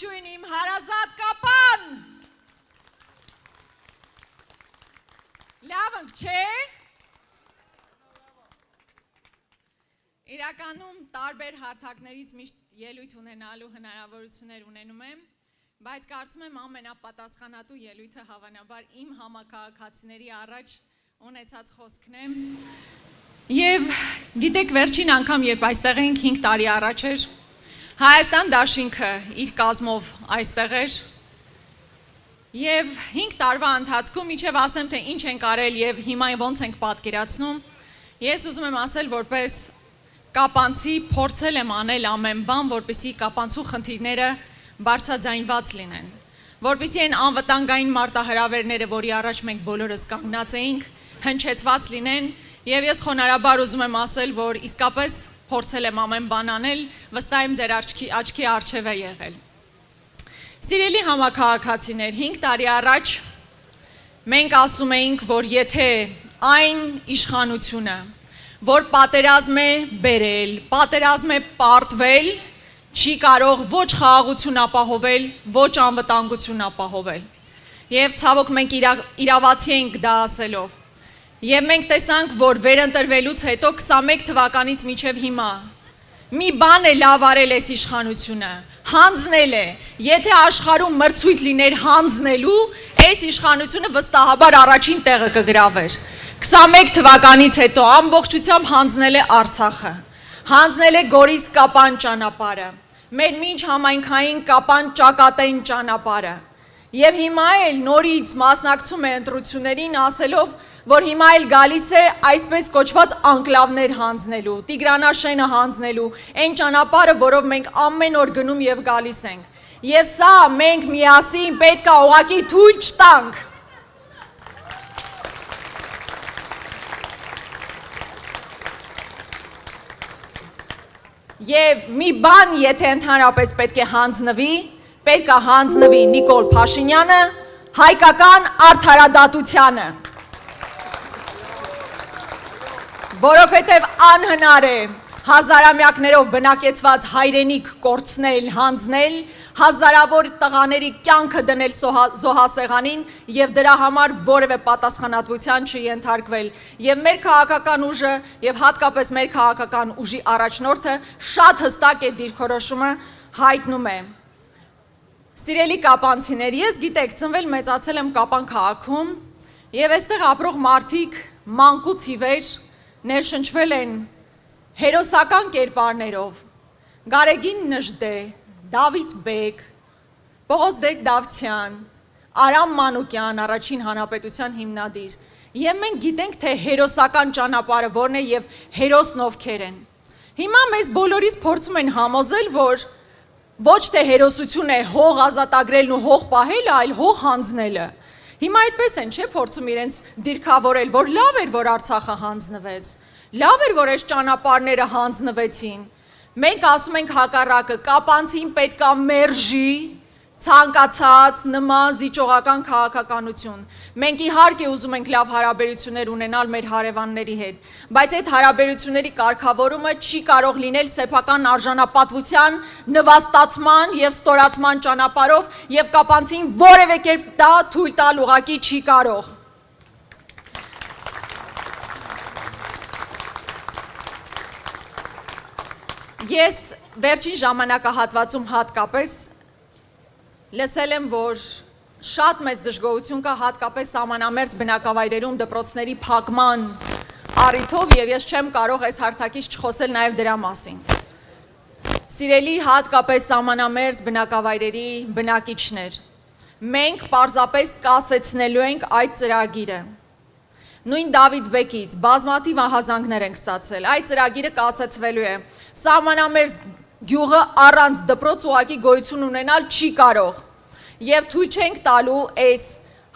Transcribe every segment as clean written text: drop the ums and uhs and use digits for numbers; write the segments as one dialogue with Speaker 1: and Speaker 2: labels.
Speaker 1: Չույնիմ հարազատ կապան, լավնք չէ, իրականում տարբեր հարթակներից միշտ ելույթ ունենալու հնարավորություններ ունենում եմ, բայց կարծում եմ ամենապատասխանատու ելույթը հավանաբար իմ համաքաղաքացիների առաջ ունեցած խոսքն է և գիտեք վերջին անգամ երբ այստեղ ենք 5 տարի առաջ էր Հայաստան դաշինքը իր կազմով այստեղ էր և 5 տարվա ընթացքում իչև ասեմ, թե ինչ ենք արել և հիմա ոնց ենք պատկերացնում, ես ուզում եմ ասել, որպես կապանցի փորձել եմ անել ամեն բան, որպեսզի կապանցու խնդիրները բարձրաձայնված լինեն, որպեսզի այն անվտանգային մարտահրավերները, որի առաջ մենք բոլորս կանգնած էինք, հնչեցված լինեն և ես խոնարհաբար ուզում եմ ասել, որ իսկապես փորձել եմ ամեն բան անել, վստահ եմ ձեր աչքի առջև է եղել։ Սիրելի համաքաղաքացիներ, 5 տարի առաջ մենք ասում էինք, որ եթե այն իշխանությունը, որ պատերազմ է բերել, պատերազմ է պարտվել, չի կարող ոչ խաղաղություն ապահովել, ոչ անվտանգություն ապահովել։ Եվ ցավոք մենք իրավացի ենք դա ասելով։ Եվ մենք տեսանք, որ վերընտրվելուց հետո 21 թվականից մինչև հիմա մի բան է լավ արել այս իշխանությունը, հանձնել է, եթե աշխարհում մրցույթ լիներ հանձնելու, այս իշխանությունը վստահաբար առաջին տեղը կգրավեր։ 21 թվականից հետո ամբողջությամբ հանձնել է Արցախը, հանձնել է Գորիս-Կապան ճանապարհը, մեր մինչ համայնքային Կապան ճակատային ճանապարհը։ Եվ հիմա էլ նորից մասնակցում է ընտրություններին ասելով, որ հիմա էլ գալիս է այսպես կոչված անկլավներ հանձնելու, Տիգրանաշենը հանձնելու, այն ճանապարհը, որով մենք ամեն օր գնում և գալիս ենք։ Եվ սա մենք միասին պետք է ուղղակի թույլ չտանք։ Եվ մի բան, եթե ընդհանրապես պետք է հանձնվի, պետք է հանձնվի Նիկոլ Փաշինյանը, հայկական արդարադատությանը։ Որովհետև անհնար է հազարամյակներով բնակեցված հայրենիք կորցնել, հանձնել, հազարավոր տղաների կյանքը դնել զոհասեղանին և դրա համար որևէ պատասխանատվության չենթարկվել։ Եվ մեր քաղաքական ուժը և հատկապես մեր քաղաքական ուժի առաջնորդը շատ հստակ է դիրքորոշումը հայտնում է։ Սիրելի կապանցիներ, ես գիտեք, ծնվել մեծացել եմ Կապան քաղաքում և այստեղ ապրող մարդիկ մանկուց ի վեր ներշնչվել են հերոսական կերպարներով, Գարեգին Նժդե, Դավիթ Բեկ, Պողոս Դավթյան, Արամ Մանուկյան, Առաջին հանրապետության հիմնադիր, և մենք գիտենք, թե հերոսական ճանապարհը որն է և հերոսն ովքեր են։ Հիմա մեզ բոլորիս փորձում են համոզել, որ ոչ թե հերոսություն է հող ազատագրելն ու հող պահելը, այլ հող հանձնելը։ Հիմա այդպես են, չէ, փորձում իրենց դիրքավորել, որ լավ էր, որ Արցախը հանձնվեց, լավ էր, որ այս ճանապարհները հանձնվեցին։ Մենք ասում ենք հակառակը, կապանցին պետք է մերժի ցանկացած նման զիջողական քաղաքականություն։ Մենք իհարկե ուզում ենք լավ հարաբերություններ ունենալ մեր հարևանների հետ, բայց այդ հարաբերությունների կարգավորումը չի կարող լինել սեփական արժանապատվության նվաստացման և ստորացման ճանապարհով և կապանցին որևէ կերպ դա թույլ տալ ուղղակի չի կարող։ Ես վերջին ժամանակահատվածում հատկապես լսել եմ, որ շատ մեծ դժգոհություն կա հատկապես սահմանամերձ բնակավայրերում դպրոցների փակման առիթով և ես չեմ կարող այս հարթակից չխոսել նաև դրա մասին։ Սիրելի հատկապես սահմանամերձ բնակավայրերի բնակիչներ, մենք պարզապես կասեցնելու ենք այդ ծրագիրը։ Նույն Դավիթ Բեկից բազմաթիվ ահազանգներ ենք ստացել, այդ ծրագիրը կասեցվելու է, սահմանամերձ գյուղը առանց դպրոց ուղղակի գոյություն ունենալ չի կարող և թույլ չենք տալու այս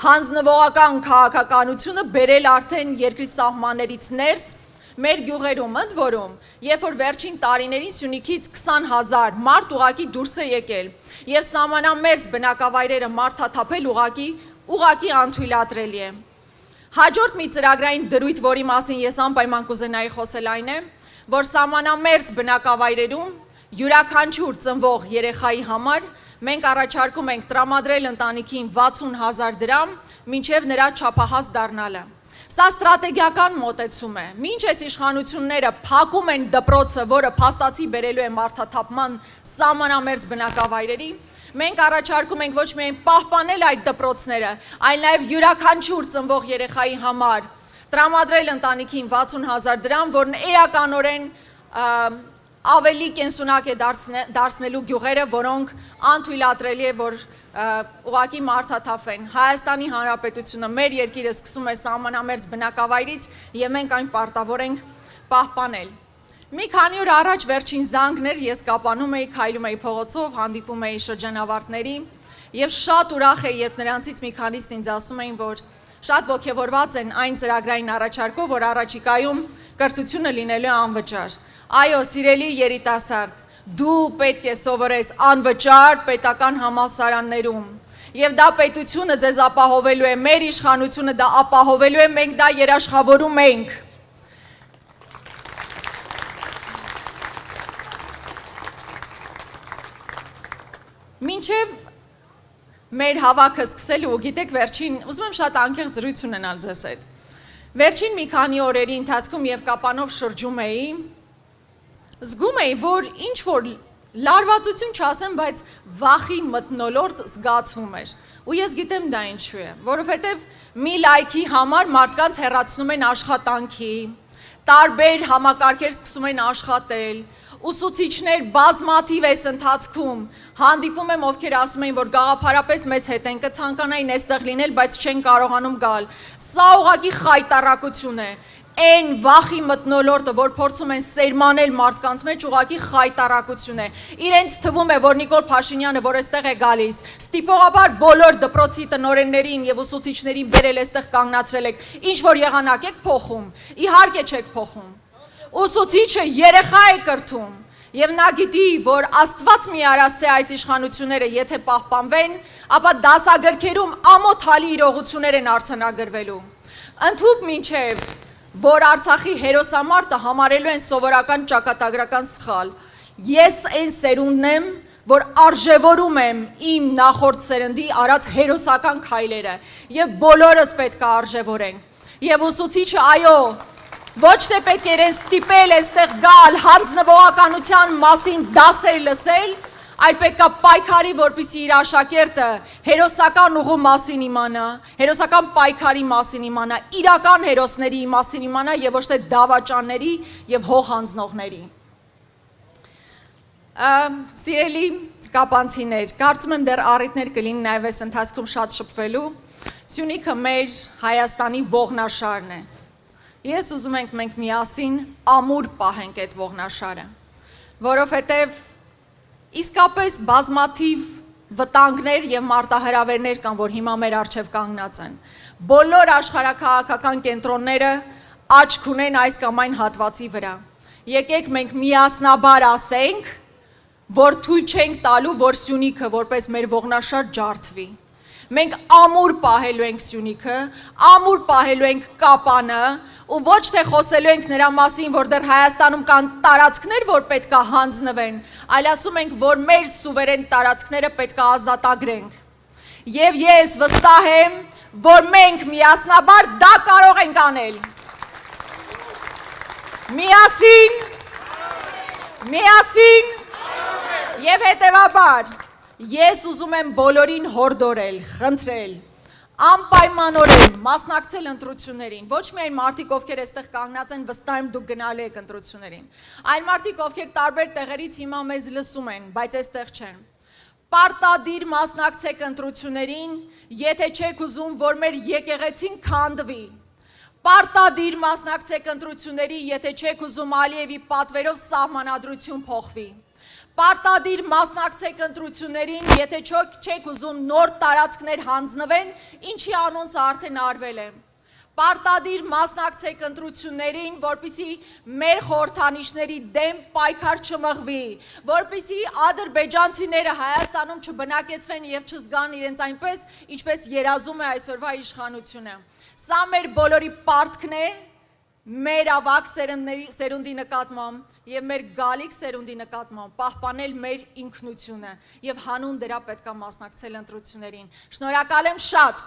Speaker 1: հանձնվողական քաղաքականությունը բերել արդեն երկրի սահմաններից ներս մեր գյուղերում, ընդ որում, երբ որ վերջին տարիներին Սյունիքից 20,000 մարդ ուղղակի դուրս է եկել և սահմանամերձ բնակավայրերը մարդաթափել ուղղակի անթույլատրելի է։ Հաջորդ մի ծրագրային դրույթ, որի մասին ես անպայման կուզենայի խոսել այն է, որ սահմանամերձ բնակավայրերում յուրաքանչյուր ծնվող երեխայի համար մենք առաջարկում ենք տրամադրել ընտանիքին 60,000 դրամ, մինչև նրա չափահաս դառնալը։ Սա ստրատեգիական մոտեցում է։ Մինչ այս իշխանությունները փակում են դպրոցը, որը փաստացի բերելու է մարդաթափման սահմանամերձ բնակավայրերի, մենք առաջարկում ենք ոչ միայն պահպանել այդ դպրոցները, այլ նաև յուրաքանչյուր ծնվող երեխայի համար տրամադրել ընտանիքին 60,000 դրամ, որն էականորեն ավելի կենսունակ է դարձնելու գյուղերը, որոնք անթույլատրելի է, որ ուղղակի մարդաթափվեն։ Հայաստանի Հանրապետությունը, մեր երկիրը սկսում է սահմանամերձ բնակավայրից եւ մենք այն պարտավոր ենք պահպանել։ Մի քանի օր առաջ վերջին զանգներ ես կապանում էի, քայլում էի փողոցով, հանդիպում էի շրջանավարտների եւ շատ ուրախ էի, երբ նրանցից մի քանիսն ինձ ասում էին, որ շատ ոգևորված են այն ծրագրային առաջարկով, որ առաջիկայում կրթությունը լինելու է անվճար։ Այո, սիրելի երիտասարդ, դու պետք է սովորես անվճար պետական համալսարաններում եւ դա պետությունը ձեզ ապահովելու է, մեր իշխանությունը դա ապահովելու է, մենք դա երաշխավորում ենք։ Մինչև մեր հավաքը սկսելու, գիտեք, վերջին, ուզում եմ շատ անկեղծ զրույց ունենալ ձեզ հետ։ Վերջին մի քանի օրերի ընթացքում եւ կապանով շրջում էի, զգում էի, որ ինչ որ լարվածություն չասեմ, բայց վախի մթնոլորտ զգացվում էր։ Ու ես գիտեմ դա ինչու է, որովհետեւ մի լայքի համար մարդկանց հեռացնում են աշխատանքի, տարբեր համակարգեր սկսում են աշխատել, ուսուցիչներ բազմաթիվ այս ընթացքում հանդիպում եմ, ովքեր ասում էին, որ գաղափարապես մեզ հետ են կցանկանային այստեղ լինել, բայց չեն կարողանում գալ։ Սա ուղղակի խայտառակություն է։ Այն վախի մթնոլորտը, որ փորձում են սերմանել մարդկանց մեջ, ուղղակի խայտառակություն է։ Իրենց թվում է, որ Նիկոլ Փաշինյանը, որ այստեղ է գալիս, ստիպողաբար բոլոր դպրոցի տնօրեններին եւ ուսուցիչներին բերել այստեղ կանգնացրել եք, ինչ որ եղանակ եք փոխում։ Իհարկե չեք փոխում։ Ուսուցիչը երեխա է կրթում եւ նա գիտի, որ Աստված մի արասցե այս իշխանությունները եթե պահպանվեն, ապա դասագրքերում ամոթալի իրողություններ են արձանագրվելու։ Ընդհուպ մինչեւ որ Արցախի հերոսամարտը համարելու են սովորական ճակատագրական սխալ։ Ես այն սերունդն եմ, որ արժևորում եմ իմ նախորդ սերնդի արած հերոսական քայլերը եւ բոլորս պետք է արժևորենք։ Եվ ուսուցիչը, այո, ոչ թե պետք է իրեն ստիպել այստեղ գալ հանձնվողականության մասին դասեր լսել, այլ պետք է պայքարի, որպեսզի իր աշակերտը հերոսական ուղու մասին իմանա, հերոսական պայքարի մասին իմանա, իրական հերոսների մասին իմանա եւ ոչ թե դավաճանների եւ հող հանձնողների։ Սիրելի կապանցիներ, կարծում եմ դեռ առիթներ կլինի նաեւ այս ընթացքում շատ շփվելու։ Սյունիքը մեր Հայաստանի ողնաշարն է։ Ես ուզում ենք մենք միասին ամուր պահենք այդ ողնաշարը, որովհետև իսկապես բազմաթիվ վտանգներ եւ մարտահրավերներ կան, որ հիմա մեր առջև կանգնած են։ Բոլոր աշխարհաքաղաքական կենտրոնները աչք ունեն այս կամ այն հատվածի վրա։ Եկեք մենք միասնաբար ասենք, որ թույլ չենք տալու, որ Սյունիքը որպես մեր ողնաշար ջարդվի։ Մենք ամուր պահելու ենք Սյունիքը, ամուր պահելու ենք Կապանը, ու ոչ թե խոսելու ենք նրա մասին, որ դեռ Հայաստանում կան տարածքներ, որ պետք է հանձնվեն, այլ ասում ենք, որ մեր սուվերեն տարածքները պետք է ազատագրենք։ Եվ ես վստահ եմ, որ մենք միասնաբար դա կարող ենք անել։ Միասին եւ հետեւաբար ես ուզում եմ բոլորին հորդորել, խնդրել, անպայմանորեն մասնակցել ընտրություններին, ոչ միայն մարդիկ, ովքեր այստեղ կանգնած են, վստահ եմ դուք գնալու եք ընտրություններին, այլ մարդիկ, ովքեր տարբեր տեղերից հիմա մեզ լսում են, բայց այստեղ չեն։ Պարտադիր մասնակցեք ընտրություններին, եթե չեք ուզում, որ մեր եկեղեցին քանդվի։ Պարտադիր մասնակցեք ընտրությունների, եթե չեք ուզում Ալիևի պատվերով սահմանադրություն փոխվի։ Պարտադիր մասնակցեք ընտրություններին, եթե չեք ուզում նոր տարածքներ հանձնվեն, ինչի անոնսը արդեն արվել է։ Պարտադիր մասնակցեք ընտրություններին, որպեսզի մեր խորհրդանիշների դեմ պայքար չմղվի, որպեսզի ադրբեջանցիները Հայաստանում չբնակեցվեն եւ չզգան իրենց այնպես, ինչպես երազում է այսօրվա իշխանությունը։ Սա մեր բոլորի պարտքն է մեր ավակ սերունդի նկատմամբ եւ մեր գալիք սերունդի նկատմամբ պահպանել մեր ինքնությունը եւ հանուն դրա պետք է մասնակցել ընտրություններին։ Շնորհակալ եմ շատ։